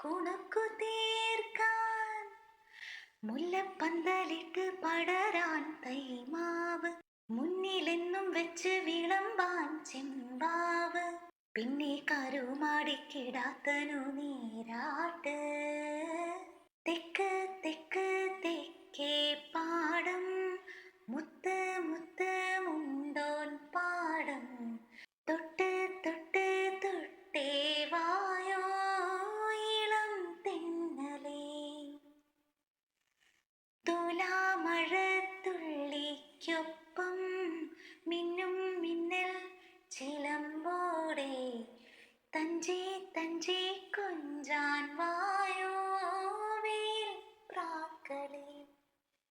കുണുക്കു തീർക്കാൻ മുല്ലപ്പന്തലിട്ട് പടരാൻ തൈമാവ്, മുന്നിലെന്നും വെച്ച് വിളമ്പാൻ ചെമ്പാവ്, പിന്നെ കരുമാടിക്കിടാത്തനു നീരാട്ട്. തെക്ക് തെക്ക് തെക്കേ പാടം, മുത്ത് മുത്ത് മുണ്ടോൻ പാടം, തൊട്ട് തൊട്ട് തൊട്ടേ വായോ ഇളം തെന്നലേ. തുലാമഴത്തുള്ളിക്കൊപ്പം മിന്നും മിന്നൽ ചിലമ്പോടെ, തഞ്ചി തഞ്ചി കൊഞ്ചാൻ വാ